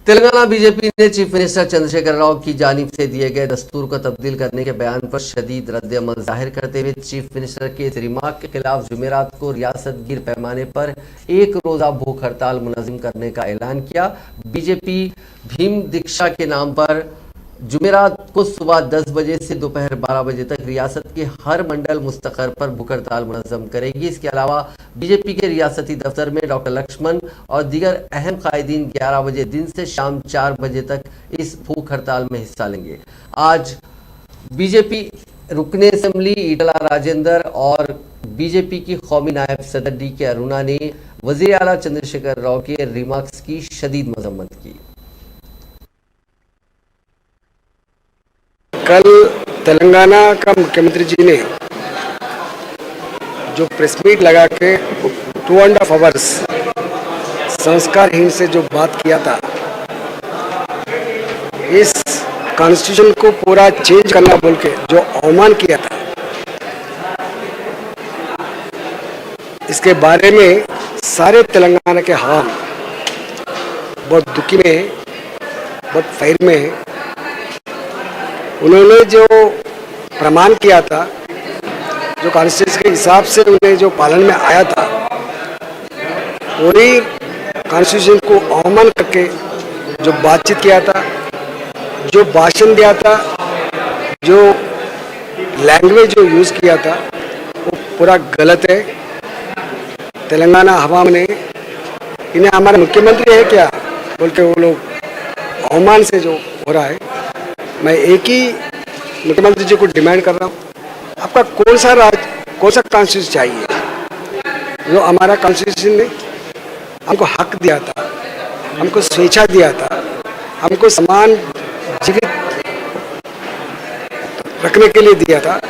Telangana BJP ने chief minister Chandrashekhar Rao की जानिब से दिए गए दस्तूर को तब्दील करने के बयान पर शदीद रद्द-ए-अमल जाहिर करते हुए चीफ मिनिस्टर के इस रिमार्क के खिलाफ जुमेरात को रियासत गिर पैमाने पर एक रोजा भूख हड़ताल मुनज़्ज़म करने का ऐलान किया। बीजेपी भीम दीक्षा के नाम पर जुमेरात को सुबह 10 बजे से दोपहर 12 बजे तक रियासत के हर मंडल मुस्तकर पर भूख हड़ताल मुनज़्ज़म करेगी। इसके अलावा बीजेपी के रियासती दफ्तर में डॉक्टर लक्ष्मण और दीगर अहम कायदीन 11 बजे दिन से शाम 4 बजे तक इस भूख हड़ताल में हिस्सा लेंगे। आज बीजेपी रुकने असेंबली ईटला राजेंद्र और बीजेपी की कौमी नायब सदर DK अरुणा ने वज़ीर आला चंद्रशेखर राव के रिमार्क्स की शदीद मजम्मत की। कल तेलंगाना का मुख्यमंत्री जी ने जो प्रेस मीट लगा के 2.5 आवर्स संस्कारहीन से जो बात किया था, इस कॉन्स्टिट्यूशन को पूरा चेंज करना बोल के जो अवमान किया था, इसके बारे में सारे तेलंगाना के हाल बहुत दुखी में, बहुत फैर में। उन्होंने जो प्रमाण किया था, जो कॉन्स्टिट्यूशन के हिसाब से उन्हें जो पालन में आया था, वही कॉन्स्टिट्यूशन को अवमान करके जो बातचीत किया था, जो भाषण दिया था, जो लैंग्वेज जो यूज़ किया था, वो पूरा गलत है। तेलंगाना हवा ने इन्हें हमारे मुख्यमंत्री है क्या बोल के वो लोग अवमान से जो हो रहा है। मैं एक ही मुख्यमंत्री जी को डिमांड कर रहा हूँ, आपका कौन सा कॉन्स्टिट्यूशन चाहिए? जो हमारा कॉन्स्टिट्यूशन ने हमको हक दिया था, हमको स्वेच्छा दिया था, हमको समान जीवित रखने के लिए दिया था,